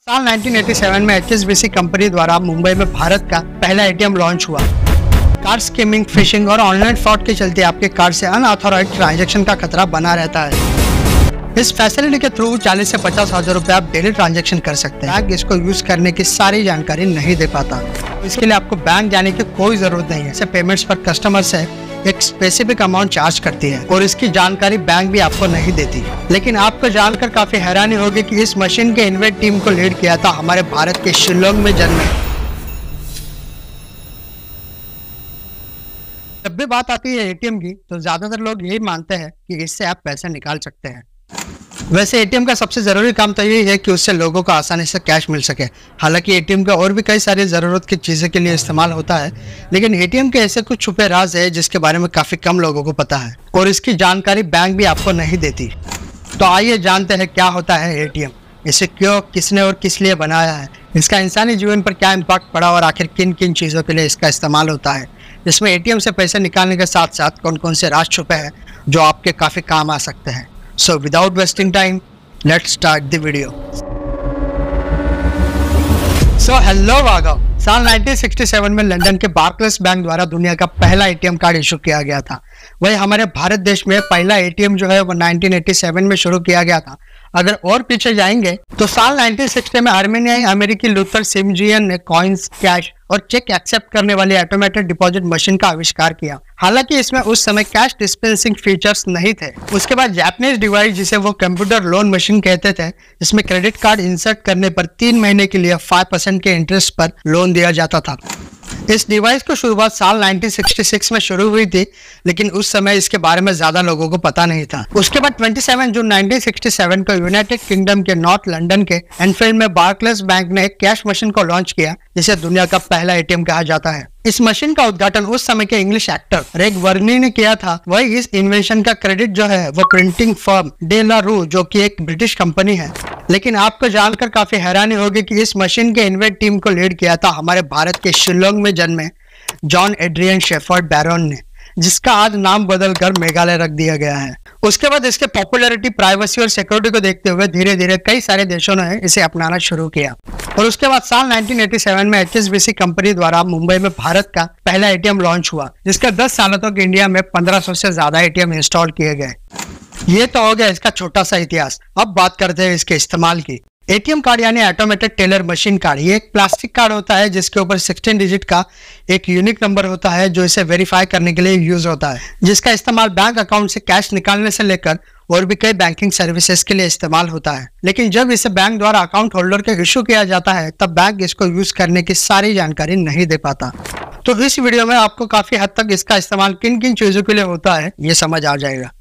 साल 1987 में HSBC company द्वारा मुंबई में भारत का पहला एटीएम लॉन्च हुआ। कार्ड स्किमिंग, फिशिंग और ऑनलाइन फ्रॉड के चलते आपके कार्ड से अनऑथोराइज्ड ट्रांजैक्शन का खतरा बना रहता है। इस फैसिलिटी के थ्रू 40 से 50 हजार रुपए आप डेली ट्रांजैक्शन कर सकते हैं। बैंक इसको यूज करने की सारी जानकारी नहीं दे पाता। इसके लिए आपको बैंक जाने की कोई जरूरत नहीं है। ऐसे पेमेंट्स पर कस्टमर से एक स्पेसिफिक अमाउंट चार्ज करती है और इसकी जानकारी बैंक भी आपको नहीं देती। लेकिन आपको जानकर काफी हैरानी होगी कि इस मशीन के इन्वेंट टीम को लीड किया था हमारे भारत के शिलोंग में जन्मे। जब भी बात आती है एटीएम की तो ज्यादातर लोग यही मानते हैं कि इससे आप पैसे निकाल सकते हैं। वैसे एटीएम का सबसे जरूरी काम तो यही है कि उससे लोगों को आसानी से कैश मिल सके। हालांकि एटीएम का और भी कई सारी ज़रूरत की चीज़ों के लिए इस्तेमाल होता है, लेकिन एटीएम के ऐसे कुछ छुपे राज है जिसके बारे में काफ़ी कम लोगों को पता है और इसकी जानकारी बैंक भी आपको नहीं देती। तो आइए जानते हैं क्या होता है एटीएम, इसे क्यों, किसने और किस लिए बनाया है, इसका इंसानी जीवन पर क्या इम्पैक्ट पड़ा और आखिर किन किन चीज़ों के लिए इसका इस्तेमाल होता है। जिसमें एटीएम से पैसे निकालने के साथ साथ कौन कौन से राज छुपे हैं जो आपके काफ़ी काम आ सकते हैं। So without wasting time, let's start the video. So hello वागव। साल 1967 में लंदन के बार्कलेस बैंक द्वारा दुनिया का पहला एटीएम कार्ड इशू किया गया था। वही हमारे भारत देश में पहला एटीएम जो है वो 1987 में शुरू किया गया था। अगर और पीछे जाएंगे तो साल 1960 में आर्मेनियाई अमेरिकी लूथर सिमजियन ने कॉइन्स, कैश और चेक एक्सेप्ट करने वाली ऑटोमेटेड डिपॉजिट मशीन का आविष्कार किया। हालांकि इसमें उस समय कैश डिस्पेंसिंग फीचर्स नहीं थे। उसके बाद जापानीज डिवाइस, जिसे वो कंप्यूटर लोन मशीन कहते थे, जिसमें क्रेडिट कार्ड इंसर्ट करने पर 3 महीने के लिए 5% के इंटरेस्ट पर लोन दिया जाता था। इस डिवाइस को शुरुआत साल 1966 में शुरू हुई थी, लेकिन उस समय इसके बारे में ज्यादा लोगों को पता नहीं था। उसके बाद 27 जून 1967 को यूनाइटेड किंगडम के नॉर्थ लंदन के एनफील्ड में बार्कलेस बैंक ने एक कैश मशीन को लॉन्च किया, जिसे दुनिया का पहला एटीएम कहा जाता है। इस मशीन का उद्घाटन उस समय के इंग्लिश एक्टर रेग वर्नी ने किया था। वही इस इन्वेंशन का क्रेडिट जो है वो प्रिंटिंग फर्म डे ला रू, जो कि एक ब्रिटिश कंपनी है। लेकिन आपको जानकर काफी हैरानी होगी कि इस मशीन के इन्वेंट टीम को लीड किया था हमारे भारत के शिलोंग में जन्मे जॉन एड्रियन शेफर्ड बैरन ने, जिसका आज नाम बदलकर मेघालय रख दिया गया है। उसके बाद इसके पॉपुलैरिटी, प्राइवेसी और सिक्योरिटी को देखते हुए धीरे धीरे कई सारे देशों ने इसे अपनाना शुरू किया और उसके बाद साल 1987 में HSBC कंपनी द्वारा मुंबई में भारत का पहला एटीएम लॉन्च हुआ, जिसका 10 सालों तक इंडिया में 1500 से ज्यादा एटीएम इंस्टॉल किए गए। ये तो हो गया इसका छोटा सा इतिहास। अब बात करते हैं इसके इस्तेमाल की। एटीएम कार्ड यानी ऑटोमेटेड टेलर मशीन कार्ड, ये एक प्लास्टिक कार्ड होता है जिसके ऊपर 16 डिजिट का एक यूनिक नंबर होता है जो इसे वेरीफाई करने के लिए यूज होता है, जिसका इस्तेमाल बैंक अकाउंट से कैश निकालने से लेकर और भी कई बैंकिंग सर्विसेज के लिए इस्तेमाल होता है। लेकिन जब इसे बैंक द्वारा अकाउंट होल्डर के इशू किया जाता है तब बैंक इसको यूज करने की सारी जानकारी नहीं दे पाता। तो इस वीडियो में आपको काफी हद तक इसका इस्तेमाल किन किन चीजों के लिए होता है ये समझ आ जाएगा।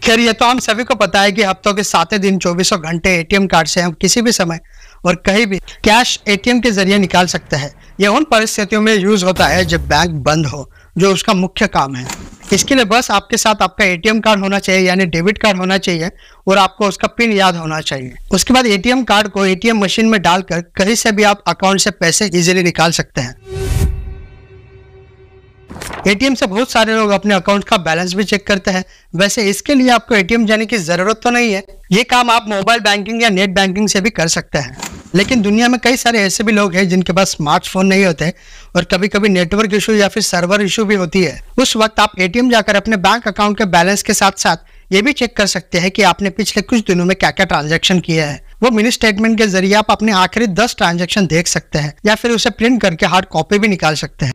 खैर, ये तो हम सभी को पता है कि हफ्तों के 7 दिन 24 घंटे एटीएम कार्ड से हम किसी भी समय और कहीं भी कैश एटीएम के जरिए निकाल सकते हैं। यह उन परिस्थितियों में यूज होता है जब बैंक बंद हो, जो उसका मुख्य काम है। इसके लिए बस आपके साथ आपका एटीएम कार्ड होना चाहिए, यानी डेबिट कार्ड होना चाहिए, और आपको उसका पिन याद होना चाहिए। उसके बाद एटीएम कार्ड को एटीएम मशीन में डालकर कहीं से भी आप अकाउंट से पैसे इजीली निकाल सकते हैं। एटीएम से बहुत सारे लोग अपने अकाउंट का बैलेंस भी चेक करते हैं। वैसे इसके लिए आपको एटीएम जाने की जरूरत तो नहीं है। ये काम आप मोबाइल बैंकिंग या नेट बैंकिंग से भी कर सकते हैं। लेकिन दुनिया में कई सारे ऐसे भी लोग हैं जिनके पास स्मार्टफोन नहीं होते और कभी कभी नेटवर्क इशू या फिर सर्वर इशू भी होती है। उस वक्त आप एटीएम जाकर अपने बैंक अकाउंट के बैलेंस के साथ साथ ये भी चेक कर सकते हैं कि आपने पिछले कुछ दिनों में क्या क्या ट्रांजैक्शन किया है। वो मिनी स्टेटमेंट के जरिए आप अपने आखिरी 10 ट्रांजैक्शन देख सकते हैं या फिर उसे प्रिंट करके हार्ड कॉपी भी निकाल सकते हैं।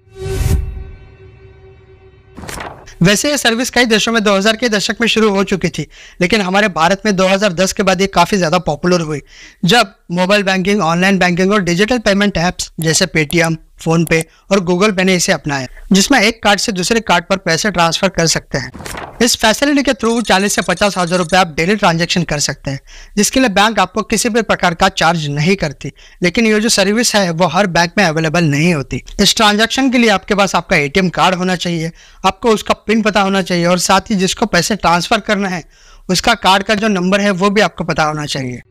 वैसे ये सर्विस कई देशों में 2000 के दशक में शुरू हो चुकी थी, लेकिन हमारे भारत में 2010 के बाद ये काफी ज्यादा पॉपुलर हुई, जब मोबाइल बैंकिंग, ऑनलाइन बैंकिंग और डिजिटल पेमेंट ऐप्स जैसे पेटीएम, फोन पे और गूगल पे ने इसे अपनाया, जिसमें एक कार्ड से दूसरे कार्ड पर पैसे ट्रांसफर कर सकते हैं। इस फैसिलिटी के थ्रू 40 से 50 हजार रुपए आप डेली ट्रांजैक्शन कर सकते हैं, जिसके लिए बैंक आपको किसी भी प्रकार का चार्ज नहीं करती। लेकिन ये जो सर्विस है वो हर बैंक में अवेलेबल नहीं होती। इस ट्रांजैक्शन के लिए आपके पास आपका एटीएम कार्ड होना चाहिए, आपको उसका पिन पता होना चाहिए और साथ ही जिसको पैसे ट्रांसफर करना है उसका कार्ड का जो नंबर है वो भी आपको पता होना चाहिए।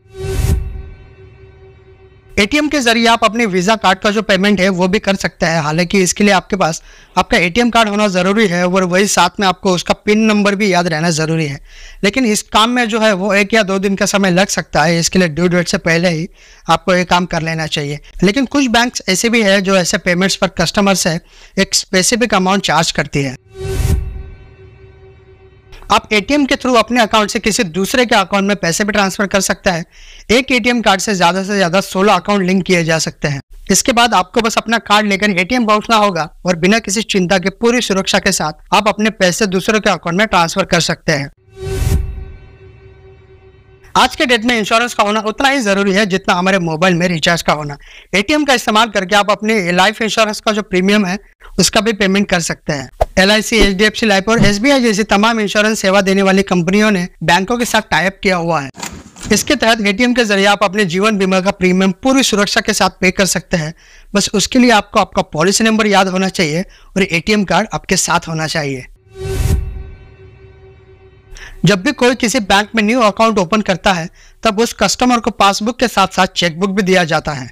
एटीएम के जरिए आप अपने वीजा कार्ड का जो पेमेंट है वो भी कर सकते हैं। हालांकि इसके लिए आपके पास आपका एटीएम कार्ड होना ज़रूरी है और वही साथ में आपको उसका पिन नंबर भी याद रहना ज़रूरी है। लेकिन इस काम में जो है वो 1 या 2 दिन का समय लग सकता है। इसके लिए ड्यू डेट से पहले ही आपको ये काम कर लेना चाहिए। लेकिन कुछ बैंक्स ऐसे भी है जो ऐसे पेमेंट्स पर कस्टमर से एक स्पेसिफिक अमाउंट चार्ज करती है। आप एटीएम के थ्रू अपने अकाउंट से किसी दूसरे के अकाउंट में पैसे भी ट्रांसफर कर सकते हैं। एक एटीएम कार्ड से ज्यादा 16 अकाउंट लिंक किए जा सकते हैं। इसके बाद आपको बस अपना कार्ड लेकर एटीएम पहुंचना होगा और बिना किसी चिंता के पूरी सुरक्षा के साथ आप अपने पैसे दूसरों के अकाउंट में ट्रांसफर कर सकते हैं। आज के डेट में इंश्योरेंस का होना उतना ही जरूरी है जितना हमारे मोबाइल में रिचार्ज का होना। एटीएम का इस्तेमाल करके आप अपने लाइफ इंश्योरेंस का जो प्रीमियम है उसका भी पेमेंट कर सकते हैं। LIC, HDFC लाइफ और SBI जैसी तमाम इंश्योरेंस सेवा देने वाली कंपनियों ने बैंकों के साथ टाई अप किया हुआ है। इसके तहत एटीएम के जरिए आप अपने जीवन बीमा का प्रीमियम पूरी सुरक्षा के साथ पे कर सकते हैं। बस उसके लिए आपको आपका पॉलिसी नंबर याद होना चाहिए और एटीएम कार्ड आपके साथ होना चाहिए। जब भी कोई किसी बैंक में न्यू अकाउंट ओपन करता है तब उस कस्टमर को पासबुक के साथ साथ चेकबुक भी दिया जाता है।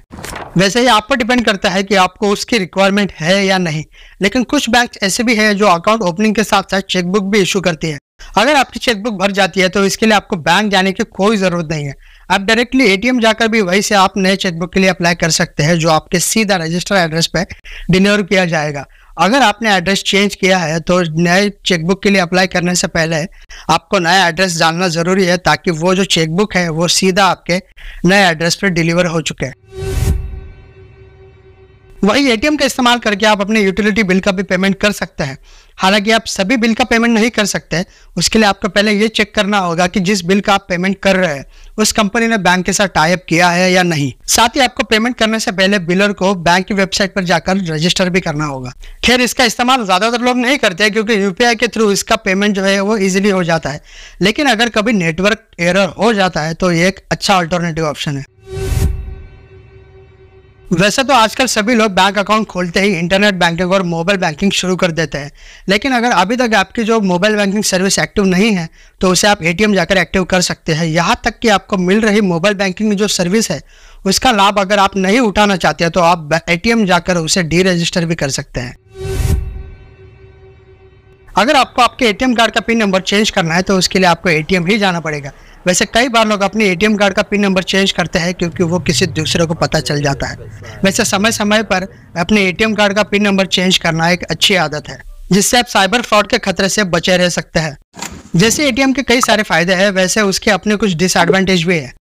वैसे ही आप पर डिपेंड करता है कि आपको उसकी रिक्वायरमेंट है या नहीं। लेकिन कुछ बैंक ऐसे भी हैं जो अकाउंट ओपनिंग के साथ साथ चेकबुक भी इशू करती है। अगर आपकी चेकबुक भर जाती है तो इसके लिए आपको बैंक जाने की कोई जरूरत नहीं है। आप डायरेक्टली एटीएम जाकर भी वहीं से आप नए चेकबुक के लिए अप्लाई कर सकते हैं जो आपके सीधा रजिस्टर एड्रेस पे डिलीवर किया जाएगा। अगर आपने एड्रेस चेंज किया है तो नए चेकबुक के लिए अप्लाई करने से पहले आपको नया एड्रेस जानना जरूरी है ताकि वो जो चेकबुक है वो सीधा आपके नए एड्रेस पर डिलीवर हो चुके हैं। वही एटीएम का इस्तेमाल करके आप अपने यूटिलिटी बिल का भी पेमेंट कर सकते हैं। हालांकि आप सभी बिल का पेमेंट नहीं कर सकते। उसके लिए आपको पहले ये चेक करना होगा कि जिस बिल का आप पेमेंट कर रहे हैं उस कंपनी ने बैंक के साथ टाई अप किया है या नहीं। साथ ही आपको पेमेंट करने से पहले बिलर को बैंक की वेबसाइट पर जाकर रजिस्टर भी करना होगा। खैर, इसका इस्तेमाल ज्यादातर लोग नहीं करते क्योंकि यूपीआई के थ्रू इसका पेमेंट जो है वो इजीली हो जाता है। लेकिन अगर कभी नेटवर्क एरर हो जाता है तो ये एक अच्छा अल्टरनेटिव ऑप्शन है। वैसे तो आजकल सभी लोग बैंक अकाउंट खोलते ही इंटरनेट बैंकिंग और मोबाइल बैंकिंग शुरू कर देते हैं। लेकिन अगर अभी तक आपकी जो मोबाइल बैंकिंग सर्विस एक्टिव नहीं है तो उसे आप एटीएम जाकर एक्टिव कर सकते हैं। यहाँ तक कि आपको मिल रही मोबाइल बैंकिंग जो सर्विस है उसका लाभ अगर आप नहीं उठाना चाहते हैं तो आप एटीएम जाकर उसे डी रजिस्टर भी कर सकते हैं। अगर आपको आपके एटीएम कार्ड का पिन नंबर चेंज करना है तो उसके लिए आपको एटीएम ही जाना पड़ेगा। वैसे कई बार लोग अपने एटीएम कार्ड का पिन नंबर चेंज करते हैं क्योंकि वो किसी दूसरे को पता चल जाता है। वैसे समय समय पर अपने एटीएम कार्ड का पिन नंबर चेंज करना एक अच्छी आदत है जिससे आप साइबर फ्रॉड के खतरे से बचे रह सकते हैं। जैसे एटीएम के कई सारे फायदे हैं वैसे उसके अपने कुछ डिसएडवांटेज भी है।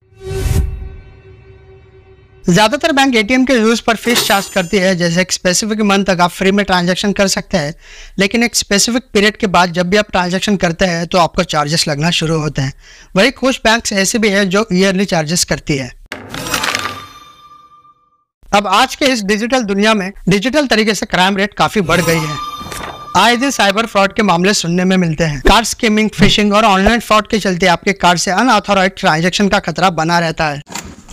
ज्यादातर बैंक एटीएम के यूज पर फीस चार्ज करती है। जैसे एक स्पेसिफिक मंथ तक आप फ्री में ट्रांजैक्शन कर सकते हैं, लेकिन एक स्पेसिफिक पीरियड के बाद जब भी आप ट्रांजैक्शन करते हैं तो आपको चार्जेस लगना शुरू होते हैं। वही कुछ बैंक्स ऐसे भी है जो ईयरली चार्जेस करती है। अब आज के इस डिजिटल दुनिया में डिजिटल तरीके से क्राइम रेट काफी बढ़ गई है। आए दिन साइबर फ्रॉड के मामले सुनने में मिलते हैं। कार्ड स्कीमिंग, फिशिंग और ऑनलाइन फ्रॉड के चलते आपके कार्ड से अनऑथोराइज्ड ट्रांजैक्शन का खतरा बना रहता है।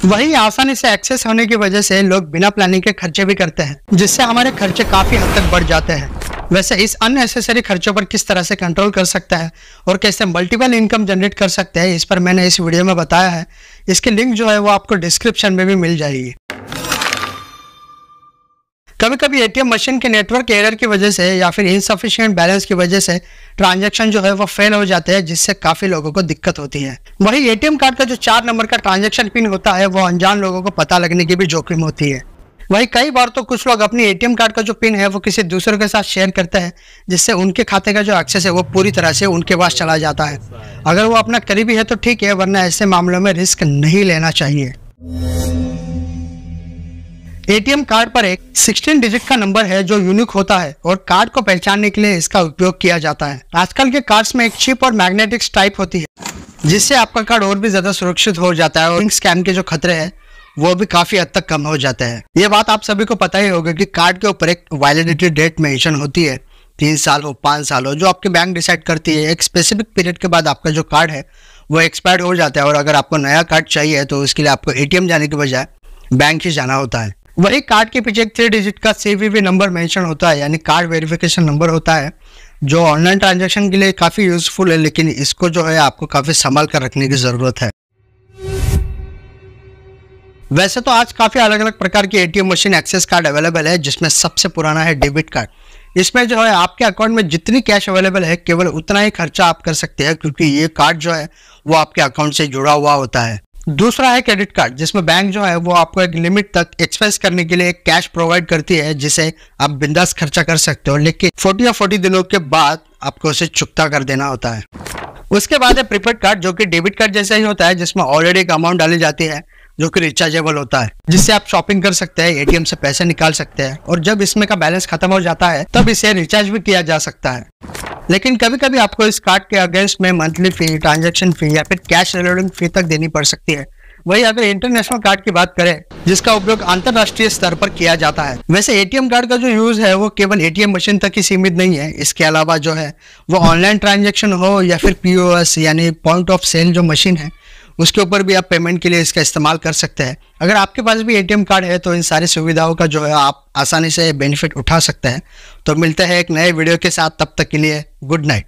वही आसानी से एक्सेस होने की वजह से लोग बिना प्लानिंग के खर्चे भी करते हैं, जिससे हमारे खर्चे काफी हद तक बढ़ जाते हैं। वैसे इस अननेसेसरी खर्चों पर किस तरह से कंट्रोल कर सकता है और कैसे मल्टीपल इनकम जनरेट कर सकते हैं, इस पर मैंने इस वीडियो में बताया है। इसकी लिंक जो है वो आपको डिस्क्रिप्शन में भी मिल जाएगी। कभी कभी एटीएम मशीन के नेटवर्क एरर की वजह से या फिर इनसफिशिएंट बैलेंस की वजह से ट्रांजैक्शन जो है वो फेल हो जाते हैं, जिससे काफी लोगों को दिक्कत होती है। वही एटीएम कार्ड का जो 4 नंबर का ट्रांजैक्शन पिन होता है वो अनजान लोगों को पता लगने की भी जोखिम होती है। वही कई बार तो कुछ लोग अपनी एटीएम कार्ड का जो पिन है वो किसी दूसरे के साथ शेयर करते हैं, जिससे उनके खाते का जो एक्सेस है वो पूरी तरह से उनके पास चला जाता है। अगर वो अपना करीबी है तो ठीक है, वरना ऐसे मामलों में रिस्क नहीं लेना चाहिए। एटीएम कार्ड पर एक 16 डिजिट का नंबर है जो यूनिक होता है और कार्ड को पहचानने के लिए इसका उपयोग किया जाता है। आजकल के कार्ड्स में एक चिप और मैग्नेटिक टाइप होती है, जिससे आपका कार्ड और भी ज्यादा सुरक्षित हो जाता है और स्कैम के जो खतरे हैं वो भी काफी हद तक कम हो जाते हैं। ये बात आप सभी को पता ही होगा कि कार्ड के ऊपर एक वैलिडिटी डेट मेंशन होती है, 3 साल हो 5 साल हो, जो आपकी बैंक डिसाइड करती है। एक स्पेसिफिक पीरियड के बाद आपका जो कार्ड है वो एक्सपायर्ड हो जाता है और अगर आपको नया कार्ड चाहिए तो उसके लिए आपको एटीएम जाने के बजाय बैंक ही जाना होता है। वही कार्ड के पीछे एक 3 डिजिट का CVV नंबर मेंशन होता है, यानी कार्ड वेरिफिकेशन नंबर होता है, जो ऑनलाइन ट्रांजैक्शन के लिए काफ़ी यूजफुल है, लेकिन इसको जो है आपको काफ़ी संभाल कर रखने की ज़रूरत है। वैसे तो आज काफी अलग अलग प्रकार की ATM machine access card available है, जिसमें सबसे पुराना है डेबिट कार्ड। इसमें जो है आपके अकाउंट में जितनी कैश अवेलेबल है केवल उतना ही खर्चा आप कर सकते हैं, क्योंकि ये कार्ड जो है वो आपके अकाउंट से जुड़ा हुआ होता है। दूसरा है क्रेडिट कार्ड, जिसमें बैंक जो है वो आपको एक लिमिट तक एक्सपेंस करने के लिए एक कैश प्रोवाइड करती है, जिसे आप बिंदास खर्चा कर सकते हो, लेकिन 40 या 40 दिनों के बाद आपको उसे चुकता कर देना होता है। उसके बाद है प्रीपेड कार्ड, जो कि डेबिट कार्ड जैसा ही होता है, जिसमें ऑलरेडी एक अमाउंट डाली जाती है जो कि रिचार्जेबल होता है, जिससे आप शॉपिंग कर सकते हैं, एटीएम से पैसे निकाल सकते हैं, और जब इसमें का बैलेंस खत्म हो जाता है तब इसे रिचार्ज भी किया जा सकता है। लेकिन कभी कभी आपको इस कार्ड के अगेंस्ट में मंथली फी, ट्रांजैक्शन फी या फिर कैश रिलोडिंग फी तक देनी पड़ सकती है। वही अगर इंटरनेशनल कार्ड की बात करें, जिसका उपयोग अंतरराष्ट्रीय स्तर पर किया जाता है। वैसे एटीएम कार्ड का जो यूज है वो केवल एटीएम मशीन तक ही सीमित नहीं है। इसके अलावा जो है वो ऑनलाइन ट्रांजैक्शन हो या फिर पीओएस यानी पॉइंट ऑफ सेल जो मशीन है, उसके ऊपर भी आप पेमेंट के लिए इसका इस्तेमाल कर सकते हैं। अगर आपके पास भी एटीएम कार्ड है तो इन सारी सुविधाओं का जो है आप आसानी से बेनिफिट उठा सकते हैं। तो मिलते हैं एक नए वीडियो के साथ, तब तक के लिए गुड नाइट।